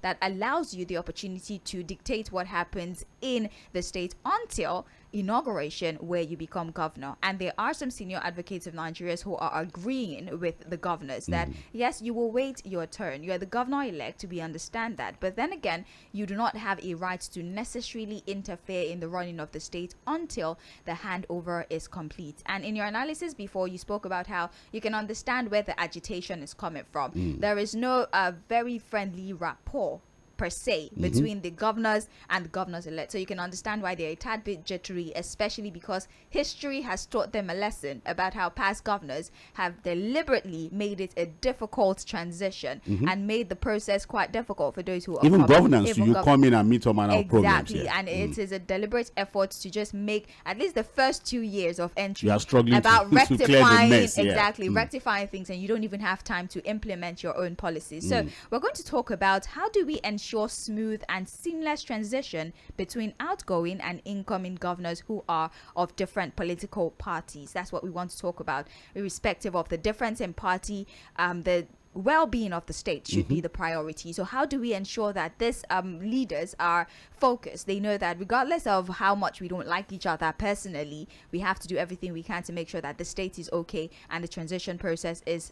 that allows you the opportunity to dictate what happens in the state until inauguration, where you become governor. And there are some senior advocates of Nigeria who are agreeing with the governors that yes, you will wait your turn. You are the governor elect, we understand that, but then again, you do not have a right to necessarily interfere in the running of the state until the handover is complete. And in your analysis before, you spoke about how you can understand where the agitation is coming from. There is no very friendly rapport per se between the governors and the governors elect, so you can understand why they're a tad bit jittery, especially because history has taught them a lesson about how past governors have deliberately made it a difficult transition and made the process quite difficult for those who are even governance to you come in and meet all manner of problems. Exactly, and it is a deliberate effort to just make at least the first 2 years of entry you are struggling about to rectifying clear the mess, rectifying things, and you don't even have time to implement your own policies. So we're going to talk about how do we ensure smooth and seamless transition between outgoing and incoming governors who are of different political parties. That's what we want to talk about, irrespective of the difference in party. The well-being of the state should be the priority. So how do we ensure that these leaders are focused? They know that regardless of how much we don't like each other personally, we have to do everything we can to make sure that the state is okay and the transition process is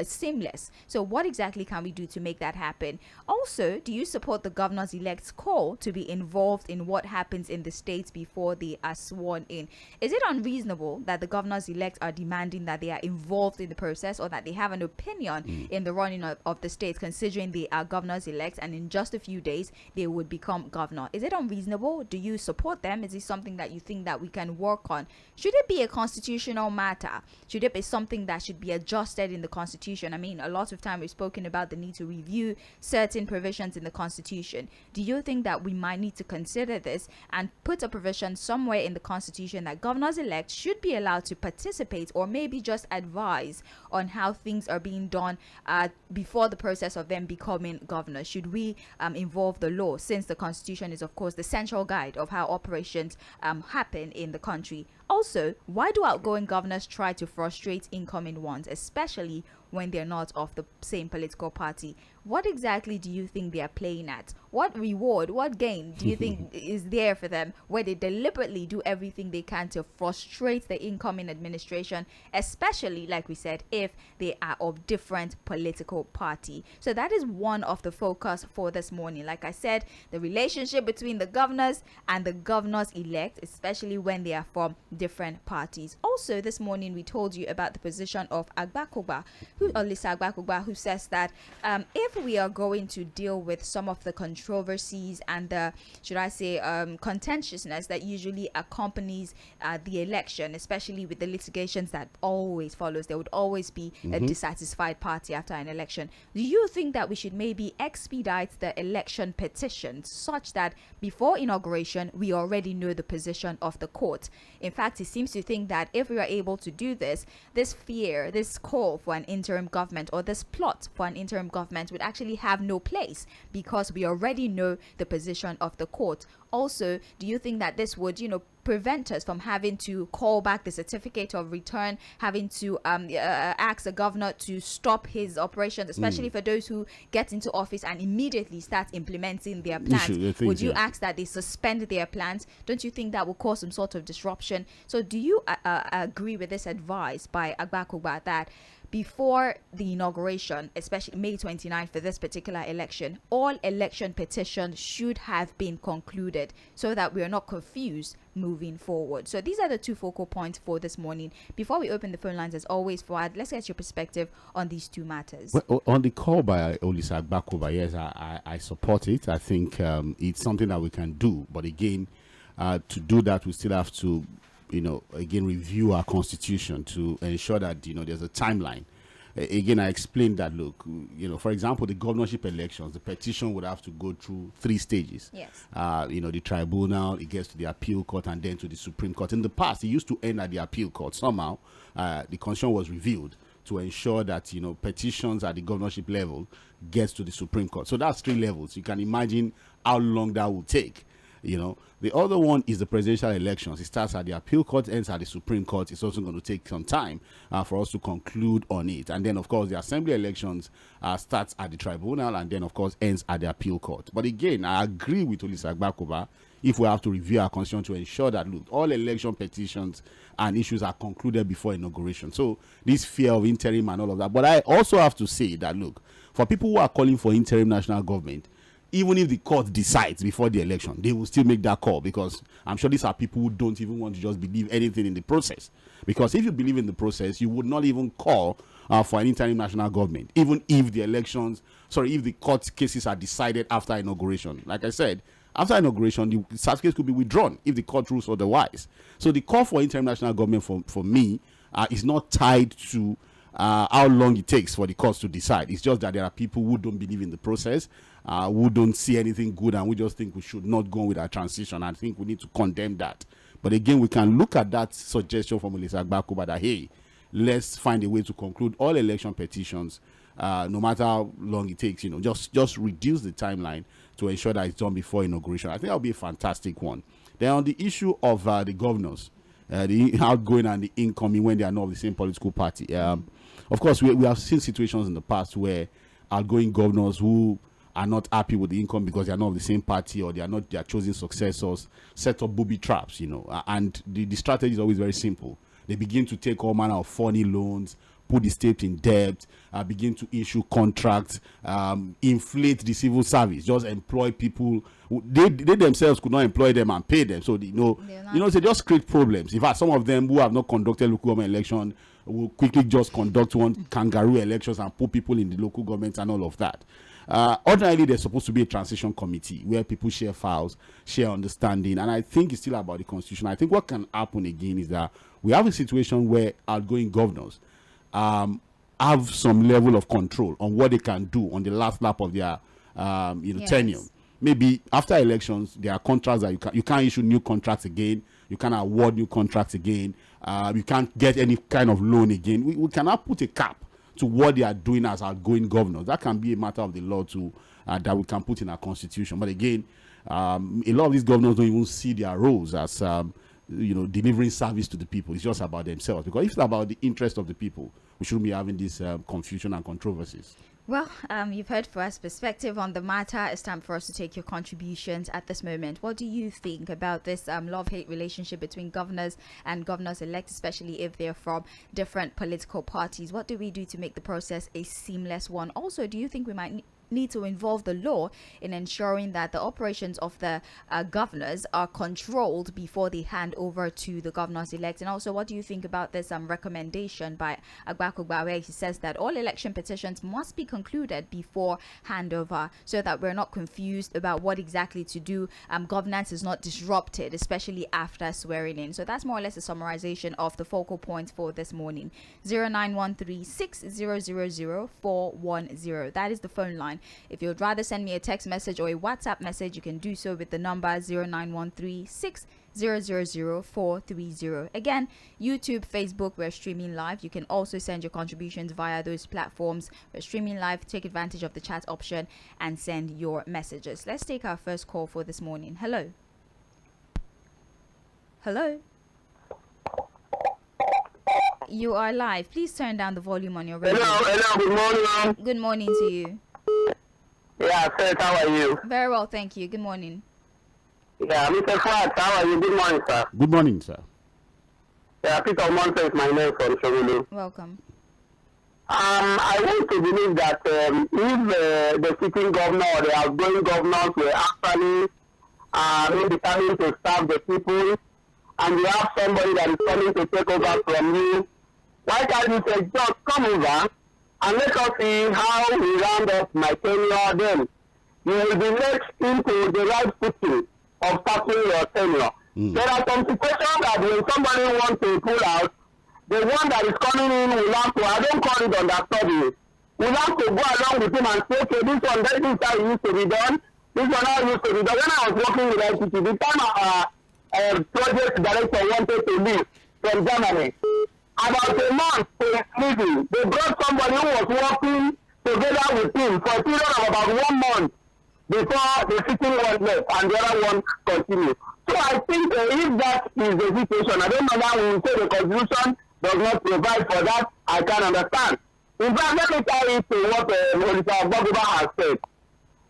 seamless. So what exactly can we do to make that happen? Also, do you support the governors-elect's call to be involved in what happens in the states before they are sworn in? Is it unreasonable that the governors-elect are demanding that they are involved in the process, or that they have an opinion in the running of the state, considering they are governors-elect and in just a few days they would become governor? Is it unreasonable? Do you support them? Is it something that you think that we can work on? Should it be a constitutional matter? Should it be something that should be adjusted in the constitution? I mean, a lot of time we've spoken about the need to review certain provisions in the constitution. Do you think that we might need to consider this and put a provision somewhere in the constitution that governors-elect should be allowed to participate, or maybe just advise on how things are being done before the process of them becoming governor? Should we involve the law, since the constitution is of course the central guide of how operations happen in the country? Also, why do outgoing governors try to frustrate incoming ones, especially when they're not of the same political party? What exactly do you think they are playing at? What reward, what gain do you think is there for them where they deliberately do everything they can to frustrate the incoming administration, especially, like we said, if they are of different political party? So that is one of the focus for this morning. Like I said, the relationship between the governors and the governors-elect, especially when they are from different parties. Also, this morning we told you about the position of Olisa Agbakoba, who says that if we are going to deal with some of the controversies and the, should I say, contentiousness that usually accompanies the election, especially with the litigations that always follows, there would always be a dissatisfied party after an election. Do you think that we should maybe expedite the election petitions such that before inauguration we already know the position of the court? In fact, he seems to think that if we are able to do this, this fear, this call for an interim government, or this plot for an interim government would actually have no place, because we already know the position of the court. Also, do you think that this would, prevent us from having to call back the certificate of return, having to ask the governor to stop his operations, especially for those who get into office and immediately start implementing their plans? Would you ask that they suspend their plans? Don't you think that will cause some sort of disruption? So do you agree with this advice by Agbakoba that before the inauguration, especially May 29th for this particular election, all election petitions should have been concluded so that we are not confused moving forward? So these are the two focal points for this morning. Before we open the phone lines, as always, Fuhad, let's get your perspective on these two matters. Well, on the call by Olisa Agbakoba, yes, I support it. I think it's something that we can do. But again, to do that, we still have to again, review our constitution to ensure that, there's a timeline. Again, I explained that, look, for example, the governorship elections, the petition would have to go through 3 stages. Yes. The tribunal, it gets to the appeal court, and then to the Supreme Court. In the past, it used to end at the appeal court. Somehow, the constitution was reviewed to ensure that, petitions at the governorship level gets to the Supreme Court. So that's 3 levels. You can imagine how long that will take. You know, the other one is the presidential elections. It starts at the appeal court, ends at the Supreme Court. It's also going to take some time for us to conclude on it. And then, of course, the assembly elections starts at the tribunal and then, of course, ends at the appeal court. But again, I agree with Olisa Agbakoba if we have to review our constitution to ensure that, look, all election petitions and issues are concluded before inauguration. So this fear of interim and all of that. But I also have to say that, look, for people who are calling for interim national government, even if the court decides before the election, they will still make that call, because I'm sure these are people who don't even want to just believe anything in the process. Because if you believe in the process, you would not even call for an interim national government, even if the if the court cases are decided after inauguration. Like I said, after inauguration, the certificate could be withdrawn if the court rules otherwise. So the call for interim national government for me is not tied to how long it takes for the courts to decide. It's just that there are people who don't believe in the process, who don't see anything good, and we just think we should not go on with our transition. I think we need to condemn that. But again, we can look at that suggestion from Olisa Agbakoba that, hey, let's find a way to conclude all election petitions, no matter how long it takes. You know, just reduce the timeline to ensure that it's done before inauguration. I think that'll be a fantastic one. Then on the issue of the governors, the outgoing and the incoming when they are not of the same political party. Of course, we have seen situations in the past where outgoing governors who are not happy with the income because they are not of the same party, or they are not their chosen successors, set up booby traps, you know. And the strategy is always very simple. They begin to take all manner of funny loans, put the state in debt, begin to issue contracts, inflate the civil service, just employ people. They themselves could not employ them and pay them. So, they just create problems. In fact, some of them who have not conducted local government election will quickly just conduct one kangaroo elections and put people in the local government and all of that. Ordinarily, there's supposed to be a transition committee where people share files, share understanding, and I think it's still about the constitution. I think what can happen again is that we have a situation where outgoing governors have some level of control on what they can do on the last lap of their tenure. Maybe after elections, there are contracts that you can't issue new contracts again. You can't award new contracts again. You can't get any kind of loan again. We cannot put a cap to what they are doing as outgoing governors. That can be a matter of the law that we can put in our constitution. But again, a lot of these governors don't even see their roles as delivering service to the people. It's just about themselves. Because if it's about the interest of the people, we shouldn't be having this confusion and controversies. Well, you've heard Fuhad's perspective on the matter. It's time for us to take your contributions at this moment. What do you think about this love-hate relationship between governors and governors-elect, especially if they're from different political parties? What do we do to make the process a seamless one? Also, do you think we might need to involve the law in ensuring that the operations of the governors are controlled before they hand over to the governors-elect? And also, what do you think about this recommendation by Agbakoba, where he says that all election petitions must be concluded before handover, so that we're not confused about what exactly to do, governance is not disrupted, especially after swearing in? So that's more or less a summarization of the focal points for this morning. 0913-6000-410. That is the phone line. If you'd rather send me a text message or a WhatsApp message, you can do so with the number 0913-6000-430. Again, YouTube, Facebook, we're streaming live. You can also send your contributions via those platforms. We're streaming live. Take advantage of the chat option and send your messages. Let's take our first call for this morning. Hello. You are live. Please turn down the volume on your radio. Hello, good morning. Good morning to you. Yeah, sir, how are you? Very well, thank you. Good morning. Yeah, Mr. Fuhad, how are you? Good morning, sir. Good morning, sir. Yeah, Peter Monte is my name from Shogulu. Welcome. I want to believe that if the sitting governor or the outgoing governors were actually determined to serve the people, and you have somebody that is coming to take over from you, why can't you say, just come over and let us see how we round up my tenure? Then you will be next into the right footing of starting your tenure. There are some situations that when somebody wants to pull out, the one that is coming in will have to, I don't call it understudy, will have to go along with him and say, okay, this one, this is how it used to be done, this one how it used to be done. When I was working with ICT, the time project director wanted to leave from Germany, about a month to leaving, they brought somebody who was working together with him for a period of about 1 month. before the sitting one left and the other one continue. So I think if that is the situation, I don't know now we will say the constitution does not provide for that. I can understand. In fact, let me tell you to what Mr. Babalola has said.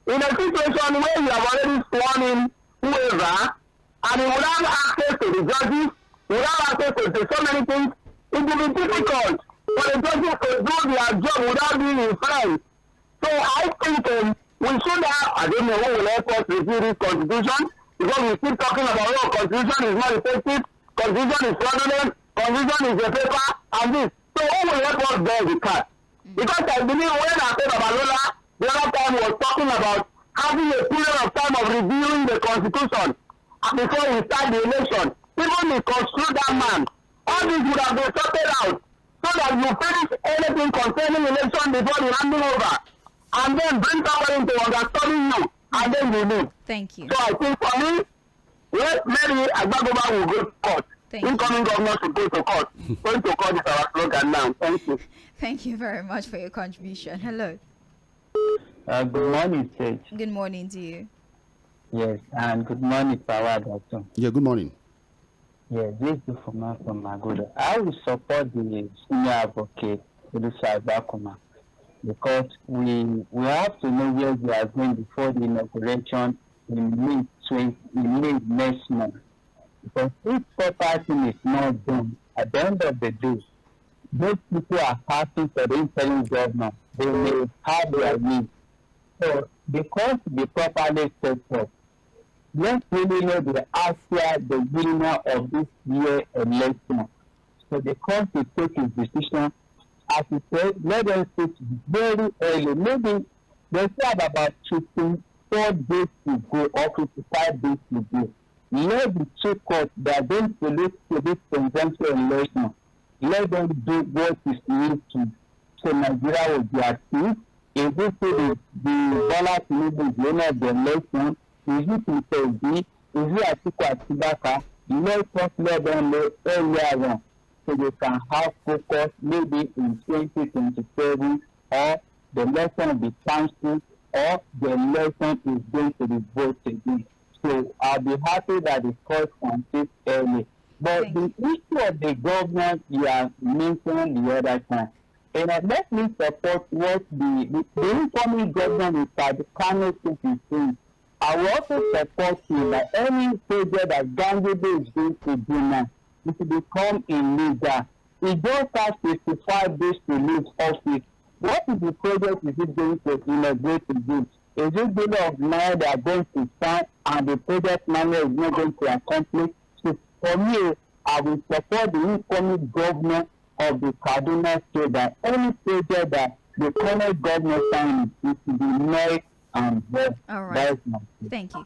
In a situation where you have already sworn in whoever, and you will have access to the judges, you will have access to so many things, it will be difficult for the judges to do their job without being influenced. So I think we should have, I don't know who will help us review this constitution, because we keep talking about, oh, constitution is not effective, constitution is fraudulent, constitution is a paper, and this. So who will help us bear the cat? Because I believe when I said Babalola, the other time was talking about having a period of time of reviewing the constitution before we start the election. Even if construe that man, all this would have been sorted out so that you finish anything concerning election before you handing over, and then bring somebody to understanding you, and then you leave. Thank you. So I think for me, maybe Babalola will go to court. Incoming governor should go to court. Going to court is our slogan now. Thank you. Thank you very much for your contribution. Hello. Good morning, Sage. Good morning to you. Yes, and good morning, Fuhad also. Yeah, good morning. Yeah, this is from Magoda. I will support the senior advocate, Elisa Bakuma, because we have to know where we are going before the inauguration in May next month. Because if proper thing is not done, at the end of the day, those people are asking for the interim governor. They may have their needs. So, because the properly set up, let's really know the answer, the winner of this year election. So, the court will take his decision. As he said, let them sit very early. Maybe they still have about 54 days to go or 55 days to go. Let the two courts that are going to look to this presidential election, let them do what is needed to, so Nigeria will be at peace. Is it the Bola Tinubu the owner of the election? Is it Fuhad? Is it Atiku Abubakar? Let them know earlier on, so they can have focus maybe in 2027, or the election will be cancelled, or the election is going to be voted again. So I'll be happy that the court can take early. But the issue of the government you are mentioning the other time, and let me support what the incoming government Mr. Kano is saying. I will also support you that any project that Gandhi is going to do now, it will become illegal. It just has 55 days to leave office. What is the project is it going to inaugurate to do? Is it bill of now they are going to sign and the project manager is not going to accomplish? So for me, I will support the incoming governor of the Kaduna State that any project that the current governor signs is to be made and voted. All right. Thank you.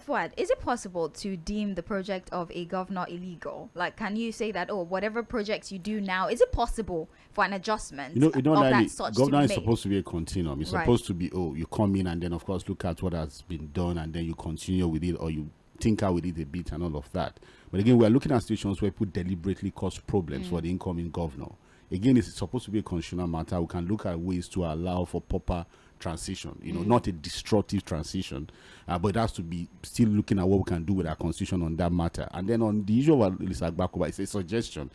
Fuhad, is it possible to deem the project of a governor illegal? Like, can you say that, oh, whatever projects you do now, is it possible for an adjustment of that sort governor to be is made? supposed to be a continuum. It's supposed to be, you come in and then, of course, look at what has been done and then you continue with it, or you tinker with it a bit and all of that. But again, we are looking at situations where people deliberately cause problems for the incoming governor. Again, it's supposed to be a constitutional matter. We can look at ways to allow for proper transition, not a destructive transition, but it has to be still looking at what we can do with our constitution on that matter. And then on the issue of Elisa Bakuma, it's a suggestion.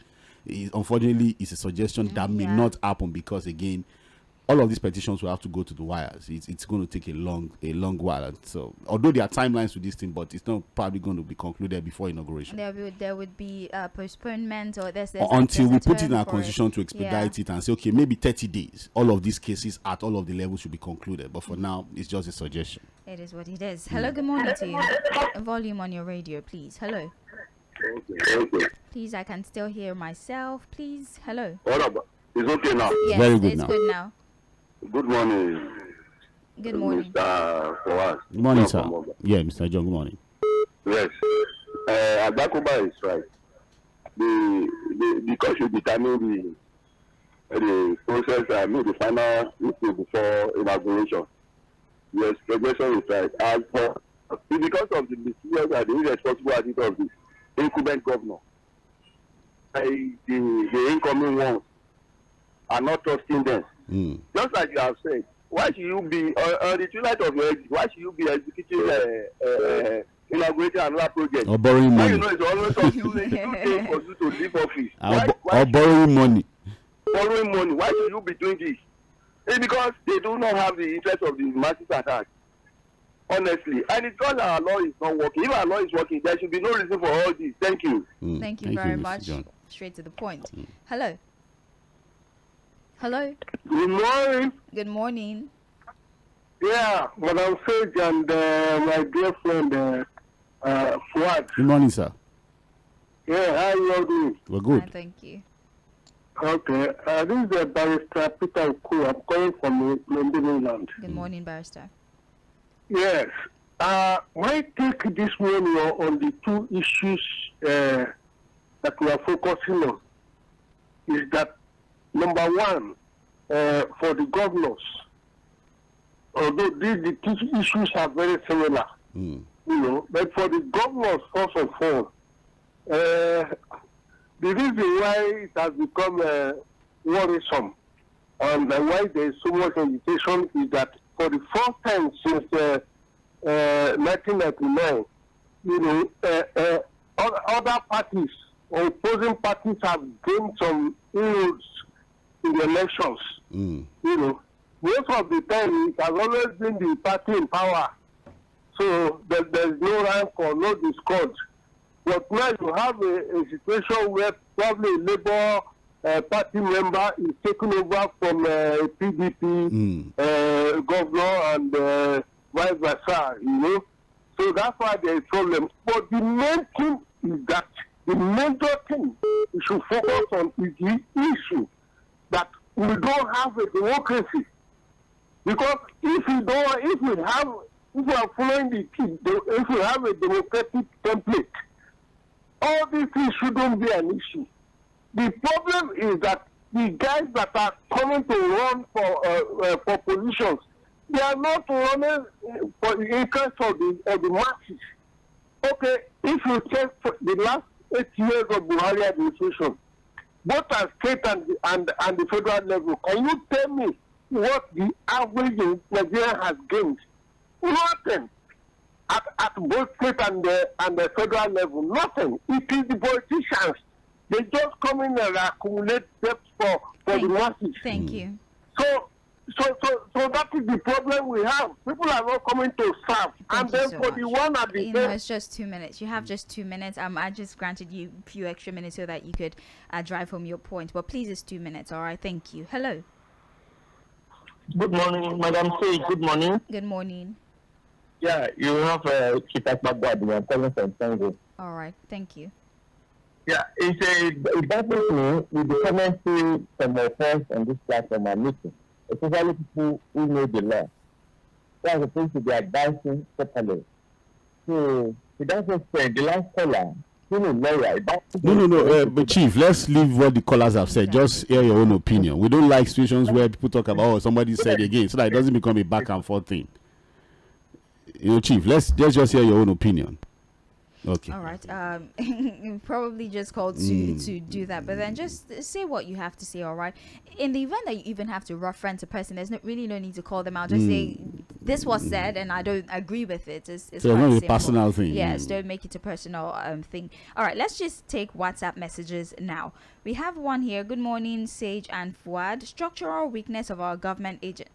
Unfortunately, it's a suggestion that may not happen because, again, all of these petitions will have to go to the wires. It's going to take a long while. So, although there are timelines to this thing, but it's not probably going to be concluded before inauguration. There would be postponement, or until we put it in our constitution to expedite it and say, okay, maybe 30 days. All of these cases at all of the levels should be concluded. But for now, it's just a suggestion. It is what it is. Hello, good morning to you. Volume on your radio, please. Hello. Please, I can still hear myself. Please, hello. What about? It's okay now. Yes, very good it's now. good now. Good morning. Good morning. Mr. Fuhad. Good morning, sir. Yeah, Mr. John, good morning. Yes. Adakuba is right. Because you determine the process and the final issue before inauguration. Yes, progression is right. As for because of the misuse and the irresponsible attitude of the incumbent governor, the incoming ones are not trusting them. Just like you have said, why should you be on the twilight of your age? Why should you be executing inaugurating another project? Or borrowing money. You know, it's always on you. It's too late for you to leave office. Or borrowing money. Borrowing money. Why should you be doing this? It's because they do not have the interest of the masses at heart. Honestly, and it's because our law is not working. If our law is working, there should be no reason for all this. Thank you. Thank you very much. John. Straight to the point. Hello. Hello. Good morning. Good morning. Yeah, Madam Sage and my dear friend Fuhad. Good morning, sir. Yeah, how you all doing? We're good. Thank you. Okay, this is Barrister Peter Oku. I'm calling from Mainland. Good morning, Barrister. Yes. My take this morning on the two issues that we are focusing on is that, number one, for the governors, although the two issues are very similar, you know, but for the governors, first of all, the reason why it has become worrisome and why there is so much hesitation is that for the first time since 1999, you know, other parties or opposing parties have gained some inroads in the elections. You know, most of the time it has always been the party in power, so there's no rank or no discord. But now you have a situation where probably a Labour party member is taking over from a PDP governor and vice versa, you know. So that's why there is problem. But the main thing is that the major thing we should focus on is the issue that we don't have a democracy. Because if we are following if we have a democratic template, all these things shouldn't be an issue. The problem is that the guys that are coming to run for positions, they are not running for the interest of the masses. Okay, if you check the last 8 years of Buhari administration, both at state and the federal level, can you tell me what the average in Nigeria has gained? Nothing. At both state and the federal level, nothing. It is the politicians. They just come in and accumulate debt for the masses. Thank you. So that is the problem we have. People are not coming to serve. Thank and then so for much. the one at the You know, end, it's just 2 minutes. You have just 2 minutes. I just granted you a few extra minutes so that you could drive home your point. But please, it's 2 minutes. All right. Thank you. Hello. Good morning, Madam Sage. Good morning. Good morning. Yeah, you have Chitak Bagwadi. I'm calling from Tango. All right. Thank you. Yeah, it baffles me with the commentary from our friends on this platform are making, especially people who know the law. They are supposed to be advising properly. So, with that said, the last caller, lawyer. No. But Chief, let's leave what the callers have said. Just hear your own opinion. We don't like situations where people talk about, oh, somebody said again, so that it doesn't become a back and forth thing. You know, Chief, let's just hear your own opinion. Okay. All right. Probably just called to do that, but then just say what you have to say. All right. In the event that you even have to reference a person, there's no need to call them out. Just say this was said, and I don't agree with it. It's so quite not simple. a personal thing. Yes. Don't make it a personal thing. All right. Let's just take WhatsApp messages now. We have one here. Good morning, Sage and Fuhad. Structural weakness of our government agent.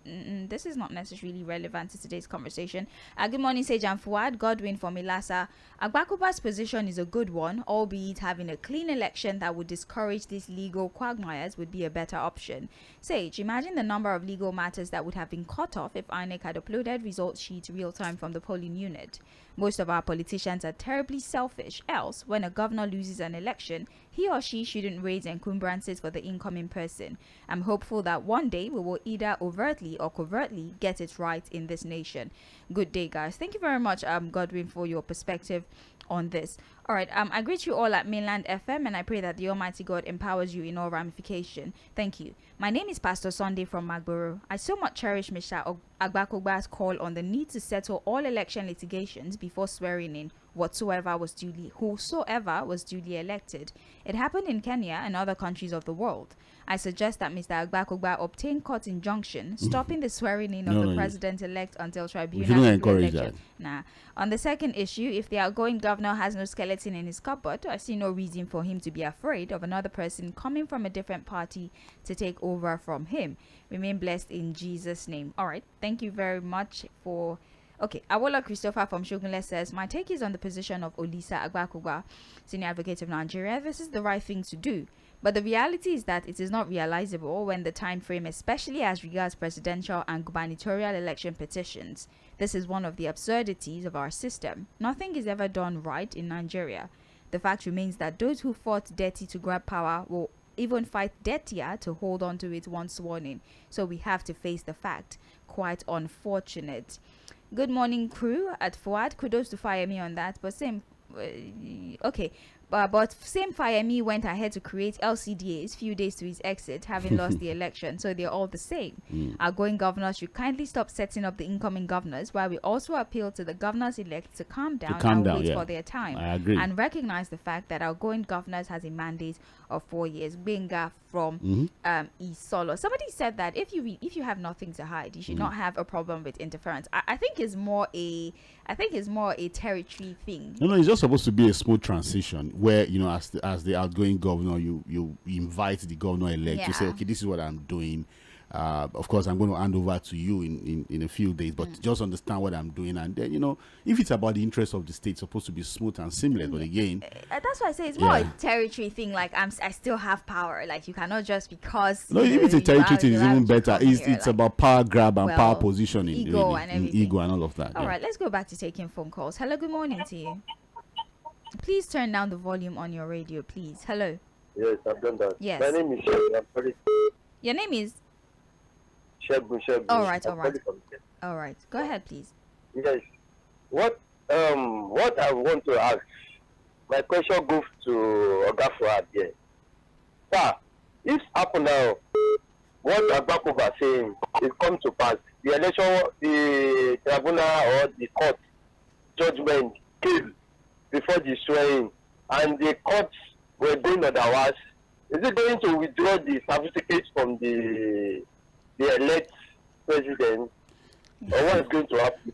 This is not necessarily relevant to today's conversation. Good morning, Sage and Fuhad. Godwin from Ilasa. Agbakuba's position is a good one, albeit having a clean election that would discourage these legal quagmires would be a better option. Sage, imagine the number of legal matters that would have been cut off if INEC had uploaded results sheets real time from the polling unit. Most of our politicians are terribly selfish, else when a governor loses an election, he or she shouldn't raise encumbrances for the incoming person. I'm hopeful that one day we will either overtly or covertly get it right in this nation. Good day, guys. Thank you very much, Godwin, for your perspective on this. All right, I greet you all at Mainland FM, and I pray that the Almighty God empowers you in all ramification. Thank you. My name is Pastor Sunday from Magboro. I so much cherish Mr. Agbakoba's call on the need to settle all election litigations before swearing in whosoever was duly elected. It happened in Kenya and other countries of the world. I suggest that Mr. Agbakoba obtain court injunction stopping the swearing in of the president-elect until tribunal shouldn't encourage that. Nah. On the second issue, if the outgoing governor has no skeleton in his cupboard, I see no reason for him to be afraid of another person coming from a different party to take over from him. Remain blessed in Jesus' name. All right. Thank you very much for... Okay, Awola Christopher from Shogunle says, my take is on the position of Olisa Agbakoba, Senior Advocate of Nigeria. This is the right thing to do. But the reality is that it is not realizable when the time frame, especially as regards presidential and gubernatorial election petitions. This is one of the absurdities of our system. Nothing is ever done right in Nigeria. The fact remains that those who fought dirty to grab power will even fight dirtier to hold on to it once sworn in. So we have to face the fact. Quite unfortunate. Good morning, crew at Fuhad. Kudos to Fireme on that. But same, okay. But same Fireme went ahead to create LCDAs few days to his exit, having lost the election. So they're all the same. Outgoing governors should kindly stop setting up the incoming governors, while we also appeal to the governors-elect to calm down and wait for their time. I agree. And recognize the fact that outgoing governors has a mandate of 4 years. Benga from Isolo. Somebody said that if you have nothing to hide, you should not have a problem with interference. I think it's more a territory thing. No, it's just supposed to be a smooth transition where, you know, as the outgoing governor, you invite the governor-elect to say, okay, this is what I'm doing. Of course, I'm going to hand over to you in a few days, but just understand what I'm doing. And then, you know, if it's about the interest of the state, it's supposed to be smooth and seamless. But again, that's why I say it's more a territory thing. Like, I still have power. Like, you cannot just because. No, if it's a territory thing, it's even better. It's about power grab and power positioning, ego, really, and everything. Ego and all of that. All right, let's go back to taking phone calls. Hello, good morning to you. Please turn down the volume on your radio, please. Hello. Yes, I've done that. Yes. My name is Shegun. I'm sorry. Your name is? Shegun. All right. All right. Go ahead, please. Yes. What I want to ask, my question goes to Oga Fuhad here. Sir, if happen now, what Agbakoba saying is come to pass, the election, the tribunal or the court judgment came before the swearing, and the courts were doing otherwise, is it going to withdraw the certificate from the elect president? Or what is going to happen?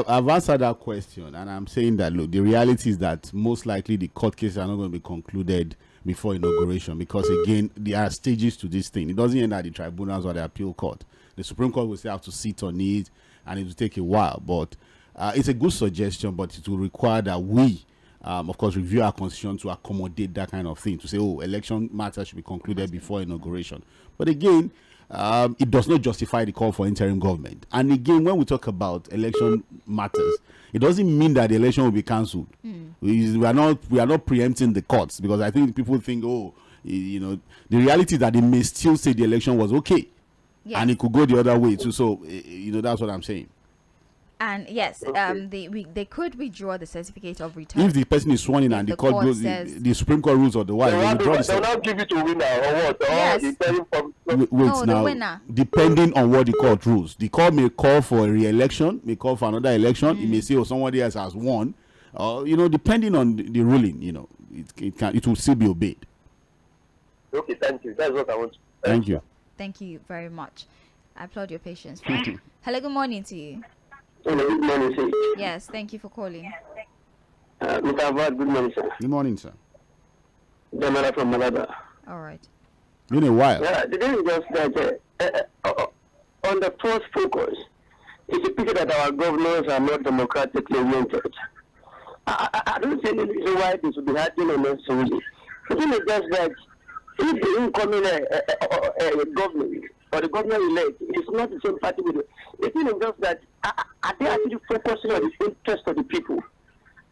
I've answered that question, and I'm saying that, look, the reality is that most likely the court cases are not going to be concluded before inauguration, because again, there are stages to this thing. It doesn't end at the tribunals or the appeal court. The Supreme Court will still have to sit on it, and it will take a while. But it's a good suggestion, but it will require that we of course, review our constitution to accommodate that kind of thing, to say, oh, election matters should be concluded before inauguration. But again, it does not justify the call for interim government. And again, when we talk about election matters, it doesn't mean that the election will be cancelled. We are not preempting the courts, because I think people think, oh, you know, the reality is that they may still say the election was okay, and it could go the other way too. So, you know, that's what I'm saying. And yes, they could withdraw the certificate of return if the person is sworn in and the court goes, the Supreme Court rules otherwise. They'll not give it to winner or what? Yes. Wait, now, the winner. Depending on what the court rules, the court may call for a re-election, may call for another election. It may say, oh, somebody else has won, you know, depending on the ruling, you know, it will still be obeyed. Okay, thank you. That's what I want. Thank you. Thank you very much. I applaud your patience. Hello, good morning to you. Hello, good morning, sir. Yes, thank you for calling. Mr. Fuhad, good morning, sir. Good morning, sir. Jamala from Malaba. All right. Been a while. Yeah, the thing is just that on the first focus, it's a pity that our governors are not democratically oriented. I don't see any reason why this would be happening unnecessarily. The thing is just that if the incoming government or the governor-elect is not the same party with it, the thing is just that are they actually focusing on the interest of the people?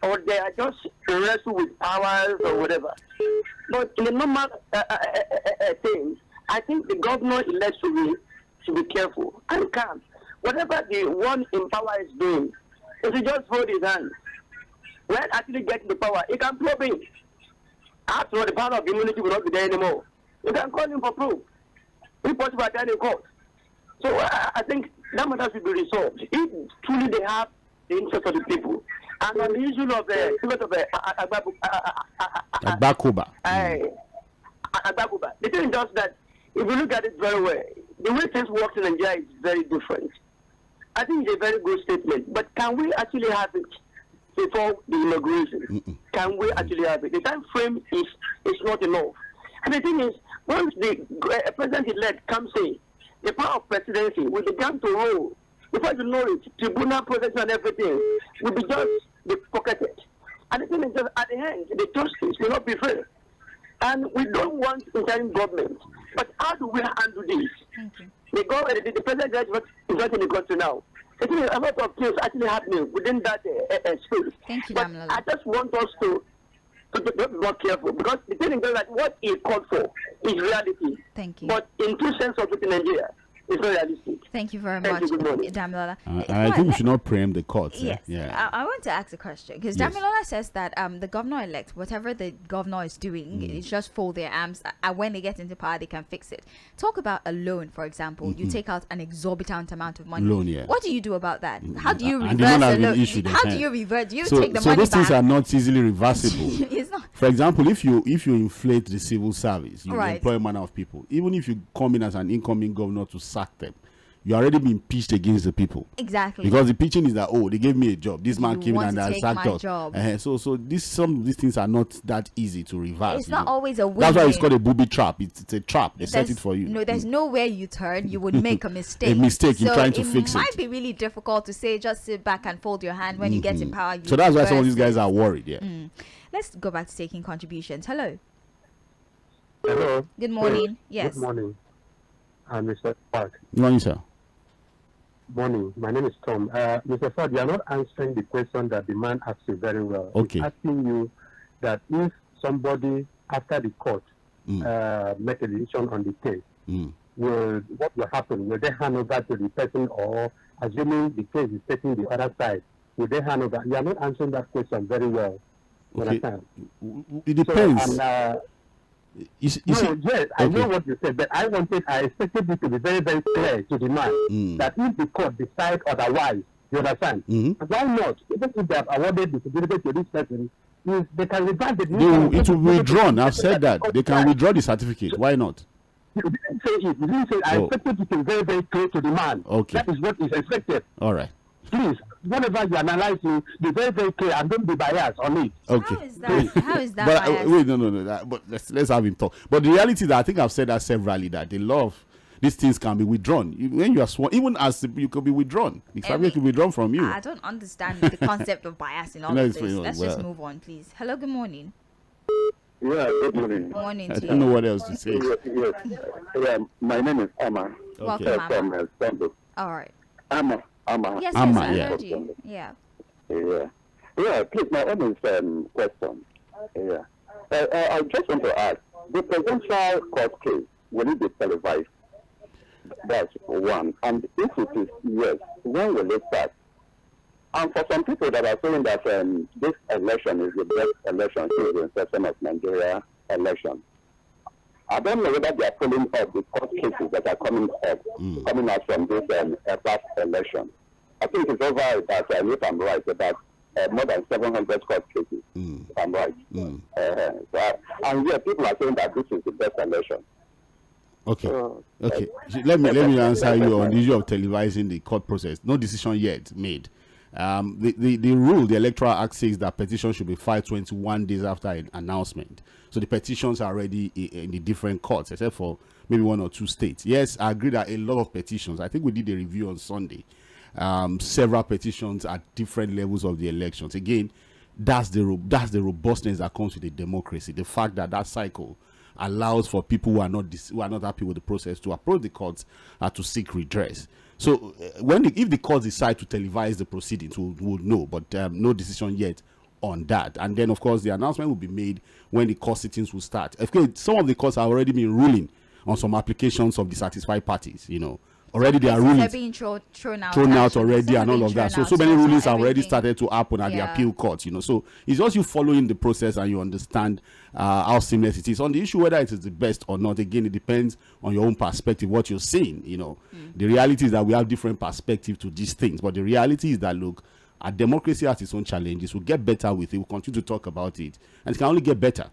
Or they are just wrestle with powers or whatever. But in a normal thing, I think the governor-elect should be careful and calm. Whatever the one in power is doing, if he just hold his hand, when actually getting the power, he can probe him. After all, the power of immunity will not be there anymore. You can call him for proof. If possible, attend in court. So I think that matter should be resolved. If truly they have the interest of the people. And on the issue of the Agbakoba. Agbakoba. The thing is just that if you look at it very well, the way things work in Nigeria is very different. I think it's a very good statement, but can we actually have it before the inauguration? Can we actually have it? The time frame is not enough. And the thing is, once the president-elect comes in, the power of presidency will begin to roll. Before you know it, tribunal process and everything will be just be pocketed. And the thing is, just at the end, the justice will not be fair. And we don't want interim government. But how do we handle this? Thank you. The president is not in the country now. I think a lot of things actually happening within that space. Thank you, but Damilola. I just want us to be more careful, because the thing is that what he called for is reality. Thank you. But in true sense of it in Nigeria, it's not realistic. Thank you very Thank much, you, good morning. Damilola. I think we should not preempt the courts. Yes. Yeah. I want to ask a question, because Yes. Damilola says that the governor-elect, whatever the governor is doing, it's just fold their arms. When they get into power, they can fix it. Talk about a loan, for example. You take out an exorbitant amount of money. Loan, yeah. What do you do about that? How do you And the reverse loan a has been loan? issued, How do eh? you revert? Do you So, take the so money those back? things are not easily reversible. It's not. For example, if you inflate the civil service, you Right. employ a manner of people. Even if you come in as an incoming governor to sack them, you already been pitched against the people. Exactly. Because the pitching is that, oh, they gave me a job. This man You came in want and to has take sacked my us. job. So some of these things are not that easy to reverse. It's not always a win. That's why it's called a booby trap. It's a trap. They set There's- it for you. No, there's nowhere you turn, you would make a mistake. A mistake in So trying to fix It might it. be really difficult to say, just sit back and fold your hand when you get in power. You So that's why some of these reverse guys it. are worried. Yeah. Let's go back to taking contributions. Hello. Hello. Good morning. Yes. Good morning. I'm Mr. Park. Good morning, sir. Morning. My name is Tom. Mr. Ford, you are not answering the question that the man asked you very well. Okay. He's asking you that if somebody after the court make a decision on the case, what will happen? Will they hand over to the person, or assuming the case is taking the other side, will they hand over? You are not answering that question very well. You Okay. understand? It depends. So, Yes, I know what you said, but I expected it to be very, very clear to the man that if the court decides otherwise, you understand? Why not? Even if they have awarded the certificate to this person, if they can reverse the it will be withdrawn. I've said that. They can withdraw the certificate. Why not? You didn't say it. You didn't say I expected it to be very, very clear to the man. Okay. That is what is expected. All right. Please, whenever you analyze it, be very, very clear and don't be biased on it. Okay. How is that? How is that But biased? wait, no. But let's have him talk. But the reality is that I think I've said that severally, that the law of these things can be withdrawn. When you are sworn, even as you could be withdrawn. The certificate could be withdrawn from you. I don't understand the concept of bias in all No, of it's this. fine. Let's Well. just move on, please. Hello, good morning. Yeah, good morning. Good morning I to don't know you. what else to say. Yeah, my name is Amma. Welcome, Okay. Mama. From Istanbul. All right. Amma. Yes, Amma, I yeah. heard you. Yeah. Yeah, please, my own is question. Yeah. I just want to ask, the presidential court case, will it be televised? That's one. And if it is yes, when will it start? And for some people that are saying that this election is the best election since the inception of Nigeria election, I don't know whether they are following up the court cases that are coming out from this past election. I think it's over about, if I'm right, about more than 700 court cases, if I'm right. And yet people are saying that this is the best election. Okay. Okay. Let me answer you on the issue of televising the court process. No decision yet made. The rule, the Electoral Act says that petitions should be filed 21 days after an announcement. So the petitions are already in the different courts, except for maybe one or two states. Yes, I agree that a lot of petitions. I think we did a review on Sunday. Several petitions at different levels of the elections. Again, that's the robustness that comes with a democracy. The fact that that cycle allows for people who are not happy with the process to approach the courts to seek redress. So if the courts decide to televise the proceedings, we'll know, but no decision yet on that. And then, of course, the announcement will be made when the court sittings will start. Okay, some of the courts have already been ruling on some applications of dissatisfied parties, Already there are Cases rulings being thrown out already Some and are all being of that. thrown So out, many so rulings have already everything- started to happen at the appeal court, So it's just you following the process and you understand how seamless it is. On the issue whether it is the best or not, again, it depends on your own perspective, what you're seeing, The reality is that we have different perspectives to these things. But the reality is that, look, our democracy has its own challenges. We'll get better with it. We'll continue to talk about it. And it can only get better.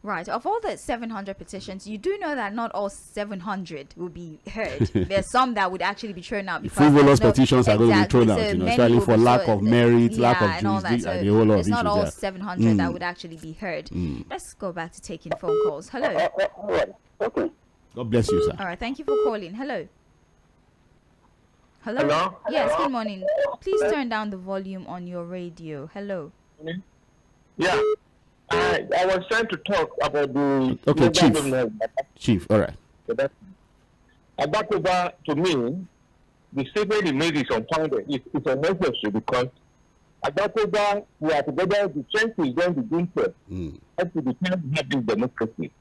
Right. Of all the 700 petitions, you do know that not all 700 will be heard. There's some that would actually be thrown out. Frivolous petitions are going to be thrown out, So especially for lack of merit, lack of and all that. jurisdiction, So and a whole lot of it's not issues all there. 700 that would actually be heard. Let's go back to taking phone calls. Hello. All right. Okay. God bless you, sir. All right. Thank you for calling. Hello. Hello. Hello? Yes. Good morning. Please turn down the volume on your radio. Hello. Yeah. I was trying to talk about the... Okay, Chief. Chief, all right. Abakuba, to me, the statement he made is unfounded. It's unnecessary because Abakuba, we are together, the strength is going to be first. Up to the time we have this democracy.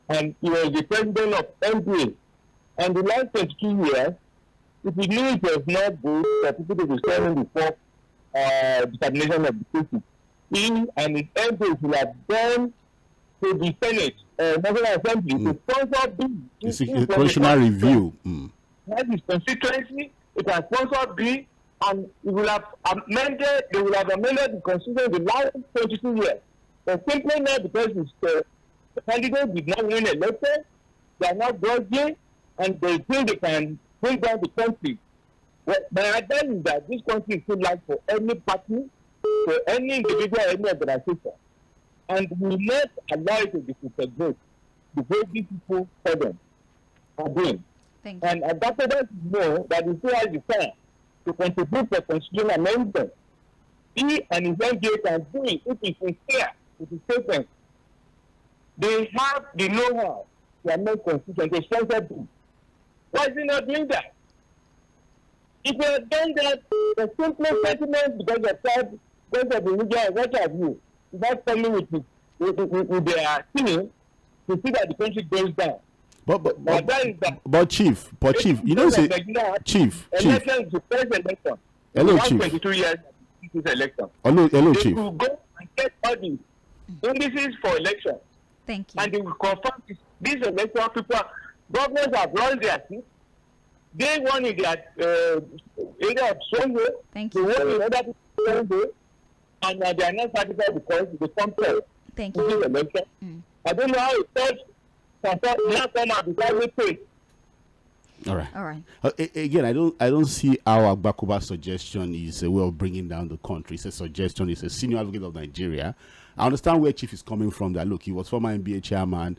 And he was the president of NBA. And the last 22 years, if he knew it was not good for people to be standing before determination of the people, he and his MPs will have gone to the Senate, National Assembly, to sponsor bill. It's a constitutional review. That is constituency. It has sponsored bill, and it will have amended. They will have amended the constitution the last 22 years. But simply not because the candidate did not win election, they are not grudging, and they think they can bring down the country. Well, my advice is that this country is too large for any party, for any individual, any organization. And we must allow it to be integrated the way these people for them are doing. Thank you. And ambassadors know that he still has the time to contribute to constitutional amendment. He and his MBA can do it if it's sincere with his statement. They have the know-how to amend constitution, to sponsor bill. Why is he not doing that? If you have done that, the simplest sentiment because of tribe, because of religion, what have you, without coming with their team to see that the country goes down. But Chief, you know, say, Chief. Election is the first election. Hello, Chief. 22 years this election. Hello, they Chief. will go and get all the indices for election. Thank you. And they will confirm these election people. Governors have run their seats. They won in their area of Songo. Thank They you. won in other Songo. And they are not satisfied because they come to Thank this you. election. I don't know how it starts. Now come out because we pay. All right. All right. Again, I don't see how Agbakuba's suggestion is a way of bringing down the country. It's a suggestion. It's a senior advocate of Nigeria. I understand where Chief is coming from. That look, he was former NBA chairman.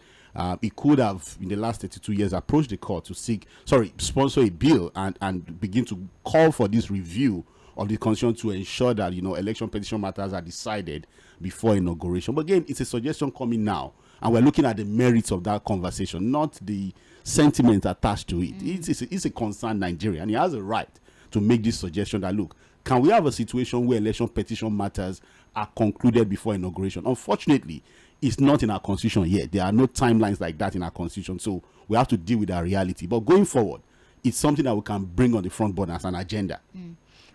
He could have, in the last 32 years, approached the court to sponsor a bill and begin to call for this review of the constitution to ensure that election petition matters are decided before inauguration. But again, it's a suggestion coming now, and we're looking at the merits of that conversation, not the sentiment attached to it. It's a concerned Nigerian, and he has a right to make this suggestion that, look, can we have a situation where election petition matters are concluded before inauguration? Unfortunately, it's not in our constitution yet. There are no timelines like that in our constitution, so we have to deal with our reality. But going forward, it's something that we can bring on the front burner as an agenda.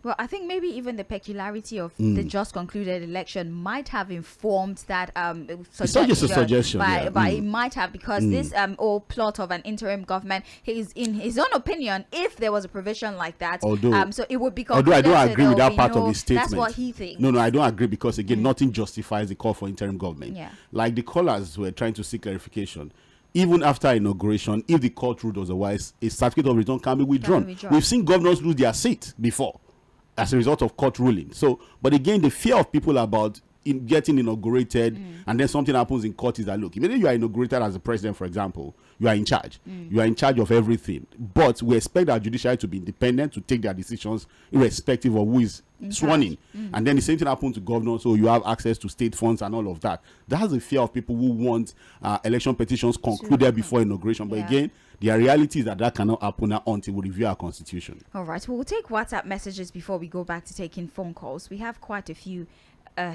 Well, I think maybe even the peculiarity of the just concluded election might have informed that It's not just a suggestion, but it might have, because this old plot of an interim government, in his own opinion, if there was a provision like that, so it would be although I don't agree with that part of his statement. That's what he thinks. No, I don't agree, because again, nothing justifies the call for interim government. Yeah. Like the callers were trying to seek clarification. Even after inauguration, if the court ruled otherwise, a certificate of return can be withdrawn. We've seen governors lose their seat before as a result of court ruling. So, but again, the fear of people about getting inaugurated and then something happens in court is that, look, if you are inaugurated as a president, for example, you are in charge. You are in charge of everything. But we expect our judiciary to be independent, to take their decisions irrespective of who is sworn in. And then the same thing happens to governors, so you have access to state funds and all of that. That's the fear of people who want election petitions concluded before inauguration. But again, the reality is that cannot happen now until we review our constitution. All right. We'll take WhatsApp messages before we go back to taking phone calls. We have quite a few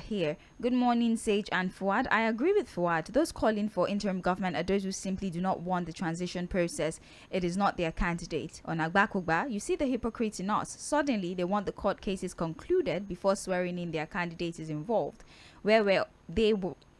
here. Good morning, Sage and Fuhad. I agree with Fuhad. Those calling for interim government are those who simply do not want the transition process. It is not their candidate. On Agbakuba, you see the hypocrites in us. Suddenly, they want the court cases concluded before swearing in their candidate is involved. Where were they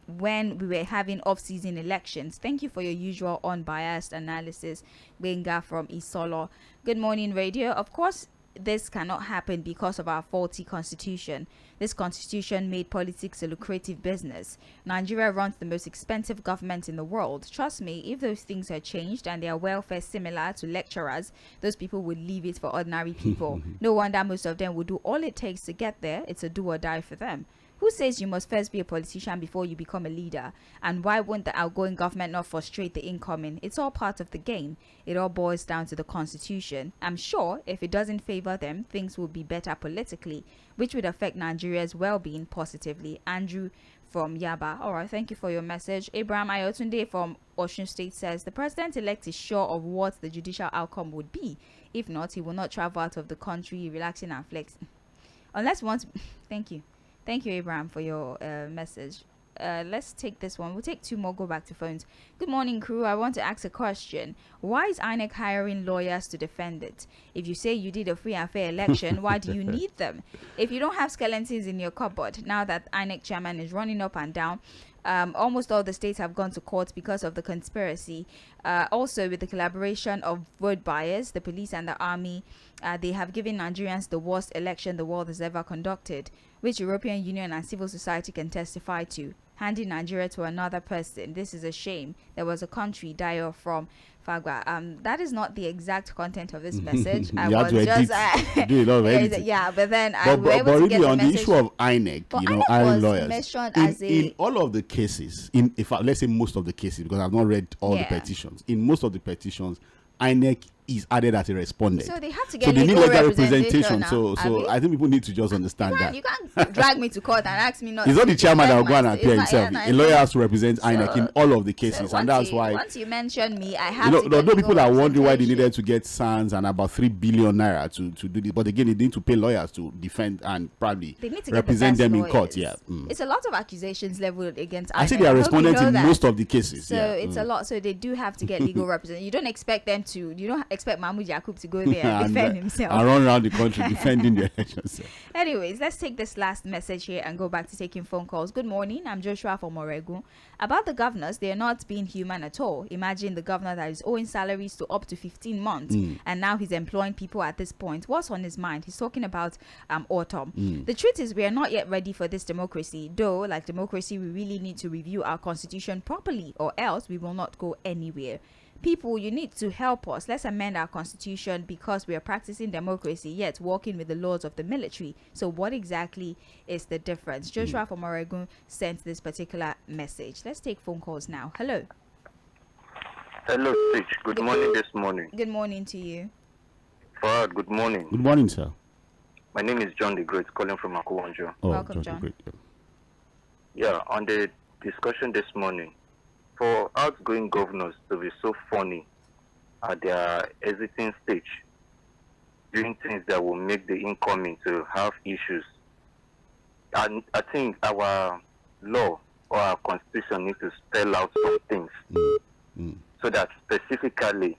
when we were having off-season elections? Thank you for your usual unbiased analysis. Benga from Isolo. Good morning, radio. Of course, this cannot happen because of our faulty constitution. This constitution made politics a lucrative business. Nigeria runs the most expensive government in the world. Trust me, if those things are changed and their welfare similar to lecturers, those people would leave it for ordinary people. No wonder most of them would do all it takes to get there. It's a do or die for them. Who says you must first be a politician before you become a leader? And why won't the outgoing government not frustrate the incoming? It's all part of the game. It all boils down to the constitution. I'm sure if it doesn't favor them, things will be better politically, which would affect Nigeria's well-being positively. Andrew from Yaba. All right, thank you for your message. Abraham Ayotunde from Osun State says the president-elect is sure of what the judicial outcome would be. If not, he will not travel out of the country relaxing and flexing. Unless once... Thank you. Thank you, Abraham, for your message. Let's take this one. We'll take two more, go back to phones. Good morning, crew. I want to ask a question. Why is INEC hiring lawyers to defend it? If you say you did a free and fair election, why do you need them? If you don't have skeletons in your cupboard, now that INEC chairman is running up and down, almost all the states have gone to court because of the conspiracy. Also, with the collaboration of vote buyers, the police and the army, they have given Nigerians the worst election the world has ever conducted, which European Union and civil society can testify to. Handing Nigeria to another person, this is a shame. There was a country Dio from Fagwa. That is not the exact content of this message. I was just do a lot of editing. Yeah, but then but really on the issue of INEC, but you know, INEC hiring was lawyers mentioned in all of the cases. In fact, let's say most of the cases, because I've not read all the petitions. In most of the petitions, INEC is added as a respondent. So they have to get so they need legal representation. Now, so I think people need to just understand that. You can't drag me to court and ask me not. It's not the chairman that will go and appear himself. A lawyer has to represent INEC in all of the cases, and that's why. Once you mention me, I have to. Although people are wondering why they needed to get SANS and about 3 billion naira to do this, but again, they need to pay lawyers to defend and probably represent them in court. Yeah, it's a lot of accusations leveled against INEC. I think they are respondents in most of the cases. So it's a lot. So they do have to get legal representation. You don't expect them to. You don't expect Mahmoud Yakub to go there and defend himself. I run around the country defending the elections. Anyways, let's take this last message here and go back to taking phone calls. Good morning. I'm Joshua from Oregu. About the governors, they are not being human at all. Imagine the governor that is owing salaries to up to 15 months and now he's employing people at this point. What's on his mind? He's talking about autumn. The truth is we are not yet ready for this democracy. Though, like democracy, we really need to review our constitution properly or else we will not go anywhere. People, you need to help us. Let's amend our constitution because we are practicing democracy yet working with the laws of the military. So what exactly is the difference? Joshua from Oregon sent this particular message. Let's take phone calls now. Hello. Hello, Stitch. Good morning this morning. Good morning to you. Fuhad, good morning. Good morning, sir. My name is John the Great, calling from Akuwanjo. Welcome, John. Great. Yeah, on the discussion this morning, for outgoing governors to be so funny at their exiting stage, doing things that will make the incoming to have issues. And I think our law or our constitution needs to spell out some things so that specifically,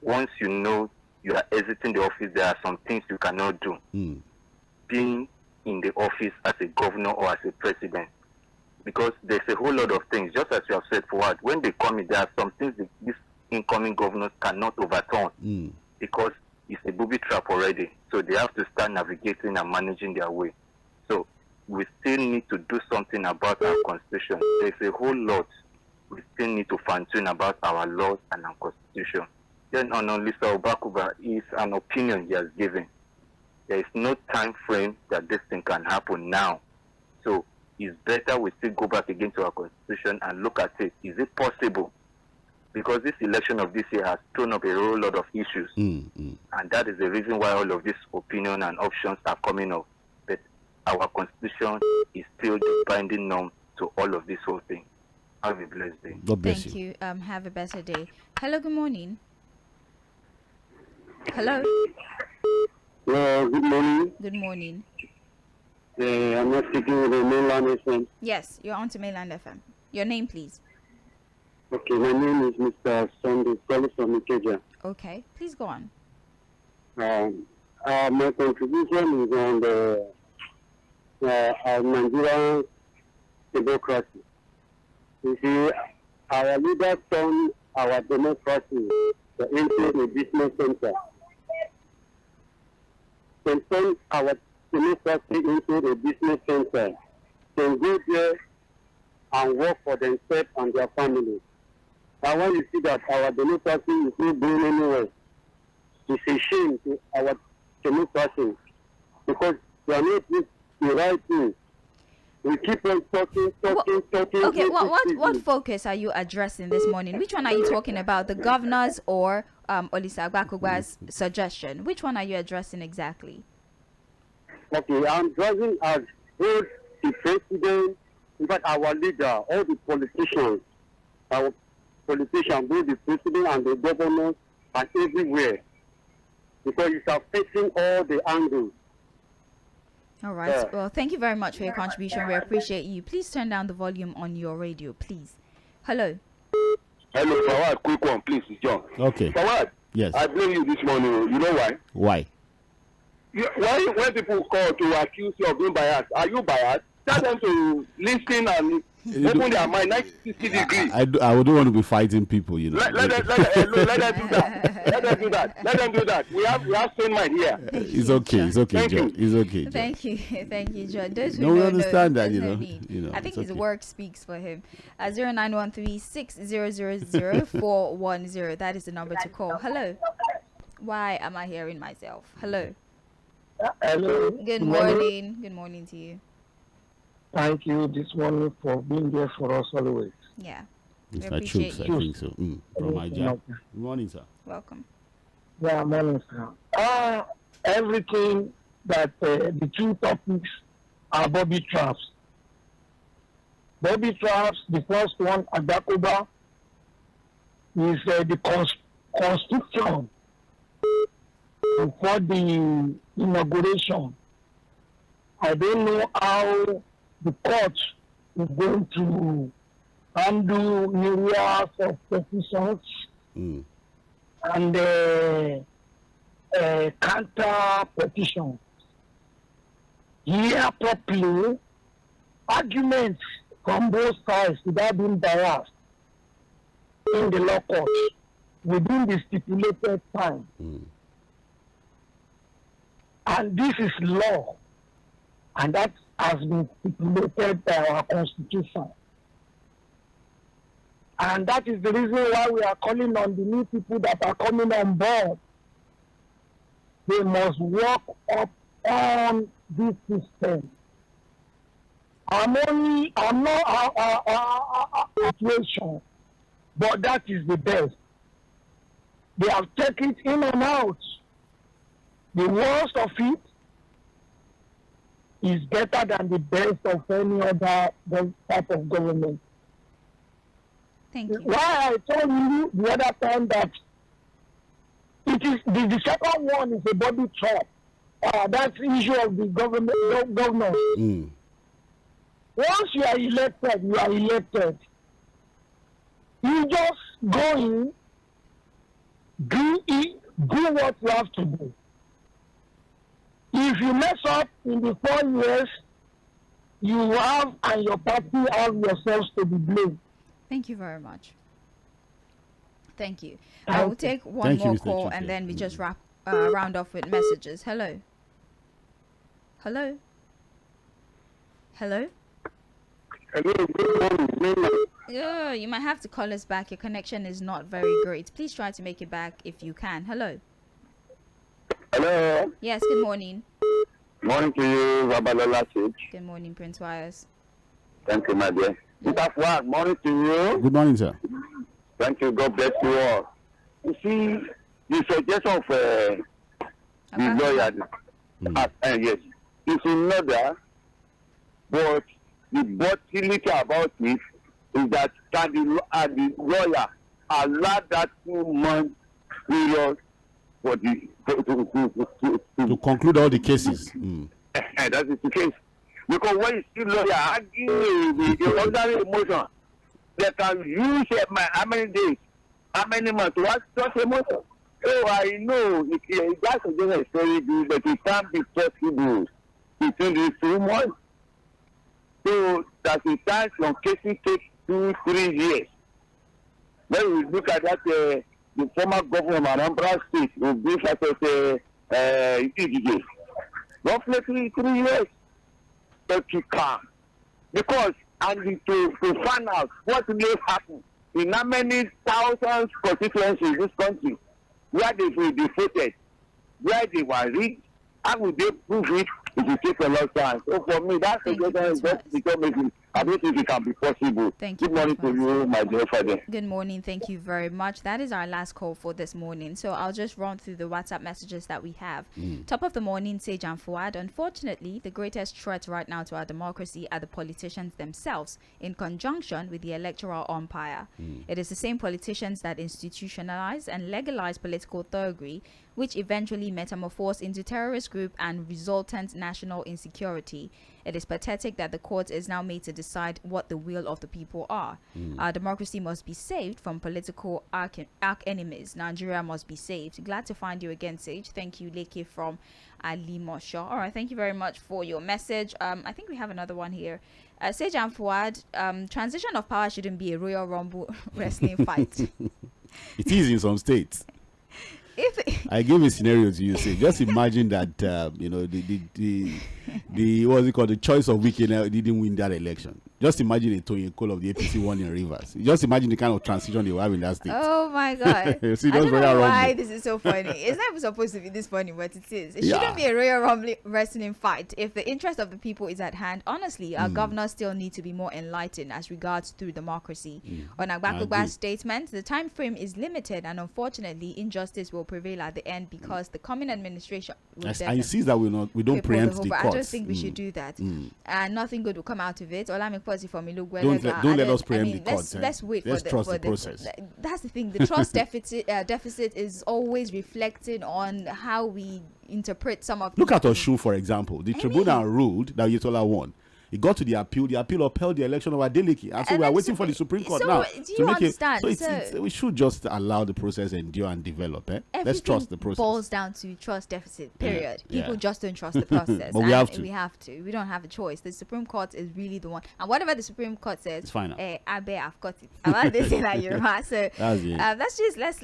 once you know you are exiting the office, there are some things you cannot do. Being in the office as a governor or as a president. Because there's a whole lot of things, just as you have said, Fuhad, when they come in, there are some things that these incoming governors cannot overturn because it's a booby trap already. So they have to start navigating and managing their way. So we still need to do something about our constitution. There's a whole lot we still need to fine-tune about our laws and our constitution. Then on Lisa Obakuba is an opinion he has given. There is no time frame that this thing can happen now. So it's better we still go back again to our constitution and look at it. Is it possible? Because this election of this year has thrown up a whole lot of issues. And that is the reason why all of this opinion and options are coming up. But our constitution is still the binding norm to all of this whole thing. Have a blessed day. God bless Thank you. Have a better day. Hello, good morning. Hello. Good morning. Good morning. I'm not speaking with the Mainland FM. Yes, you're on to Mainland FM. Your name, please. Okay, my name is Mr. Sunday, calling from Ikeja. Okay, please go on. My contribution is on the Nigerian democracy. You see, our leaders turned our democracy into a business center. can turn our democracy into a business center. Can go there and work for themselves and their families. And when you see that our democracy is not going anywhere, it's a shame to our democracy because we are not doing the right thing. We keep on talking. Okay, what focus are you addressing this morning? Which one are you talking about? The governor's or Olisa Agbakugba's suggestion? Which one are you addressing exactly? Okay, I'm driving as both the president, in fact, our leader, all the politicians, both the president and the governor, are everywhere because it's affecting all the angles. All right. Well, thank you very much for your contribution. We appreciate you. Please turn down the volume on your radio, please. Hello. Hello, Fuhad. Quick one, please. It's John. Okay. Fuhad. Yes. I blame you this morning. You know why? Why? Why when people call to accuse you of being biased, are you biased? Tell them to listen and open their mind 90 degrees. I don't want to be fighting people, you know. Let them do that. Let them do that. We have same mind here. It's okay. It's okay, John. It's okay, John. Thank you, John. Those who No, we don't understand know, that, you there's know. no need. You know, I think it's his okay. work speaks for him. 0913-6000410. That is the number to call. Hello. Why am I hearing myself? Hello. Hello. Good morning. Good morning to you. Thank you this morning for being there for us always. Yeah. We Mr. appreciate Chooks, I you. think so. From my job. Good morning, sir. Welcome. Yeah, morning, sir. Everything that the two topics are Bobby traps. Bobby traps, the first one, Adakoba, is the constitution for the inauguration. I don't know how the court is going to handle myriads of petitions and counter petitions. Here properly, arguments from both sides without being biased in the law court within the stipulated time. And this is law, and that has been stipulated by our constitution. And that is the reason why we are calling on the new people that are coming on board. They must work up on this system. I'm not a situation, but that is the best. They have taken it in and out. The worst of it is better than the best of any other type of government. Thank you. Why I told you the other time that it is the second one is a body trap. That's the issue of the government. Once you are elected, you are elected. You just go in, do what you have to do. If you mess up in the 4 years, you have and your party have yourselves to be blamed. Thank you very much. Thank you. I will take one more call and then we just round off with messages. Hello. Hello. Hello. Hello, good morning. Yeah, you might have to call us back. Your connection is not very great. Please try to make it back if you can. Hello. Hello. Yes, good morning. Morning to you, Babalola. Good morning, Prince Wires. Thank you, my dear. Mr. Fuhad, morning to you. Good morning, sir. Thank you. God bless you all. You see, the suggestion of the lawyer, yes, it's another, but the volatility about it is that can the lawyer allow that 2 month period for the to conclude all the cases. That is the case. Because when you see lawyer arguing the ordinary emotion, they can use how many days, how many months to ask such emotion. So I know that's a general story, but it can't be possible between these 2 months. So that the time some cases take 2-3 years. When we look at that, the former governor of Anambra State, who brings us as EDJ, roughly 3 years, to keep calm. Because, and to find out what may happen in how many thousands constituencies in this country where they will be voted, where they were rigged, how would they prove it? It will take a lot of time. So for me, that situation is just becoming, I don't think it can be possible. Thank you. Good morning to you, my dear father. Good morning. Thank you very much. That is our last call for this morning. So I'll just run through the WhatsApp messages that we have. Top of the morning, Sage and Fuhad. Unfortunately, the greatest threat right now to our democracy are the politicians themselves, in conjunction with the electoral umpire. It is the same politicians that institutionalize and legalize political thuggery, which eventually metamorphose into terrorist group and resultant national insecurity. It is pathetic that the court is now made to decide what the will of the people are. Our democracy must be saved from political arch enemies. Nigeria must be saved. Glad to find you again, Sage. Thank you, Leke from Ali Mosho. All right, thank you very much for your message. I think we have another one here. Sage and Fuad, transition of power shouldn't be a Royal Rumble wrestling fight. It is in some states. I gave a scenario to you. Say, just imagine that the what's it called, the choice of Wike didn't win that election. Just imagine a Tony Cole of the APC won in Rivers. Just imagine the kind of transition they will have in that state. Oh my God! See, I don't know why this is so funny. It's not even supposed to be this funny, but it is. It shouldn't be a Royal Rumble wrestling fight. If the interest of the people is at hand, honestly, our governors still need to be more enlightened as regards through democracy. On Agbakugba's statement, the time frame is limited, and unfortunately, injustice will prevail at the end because the coming administration will I insist that we don't preempt the courts. I don't think we should do that, and nothing good will come out of it. Don't let us preempt the courts. Let's wait. Let's trust the process. That's the thing. The trust deficit is always reflecting on how we interpret some of. Look at Oshun, for example. The tribunal ruled that Yetola won. It got to the appeal. The appeal upheld the election of Adeleke. And so we are waiting for the Supreme Court now to make it. We should just allow the process endure and develop. Let's trust the process. Boils down to trust deficit, period. People just don't trust the process. But we have to. We don't have a choice. The Supreme Court is really the one. And whatever the Supreme Court says, it's final. I've got it. I like this in Yoruba. So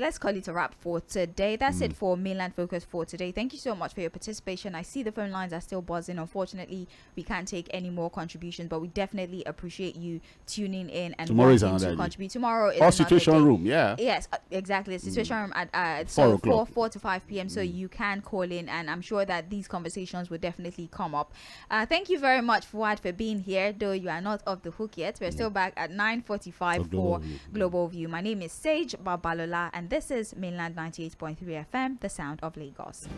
let's call it a wrap for today. That's it for Mainland Focus for today. Thank you so much for your participation. I see the phone lines are still buzzing. Unfortunately, we can't take any more contributions, but we definitely appreciate you tuning in and wanting to contribute. Tomorrow is situation room, yes, exactly, the situation room at 4 to 5 p.m. So you can call in, and I'm sure that these conversations will definitely come up. Thank you very much, Fuad, for being here. Though you are not off the hook yet, we're still back at 9:45 for Global View. My name is Sage Babalola, and this is Mainland 98.3 FM, the sound of Lagos.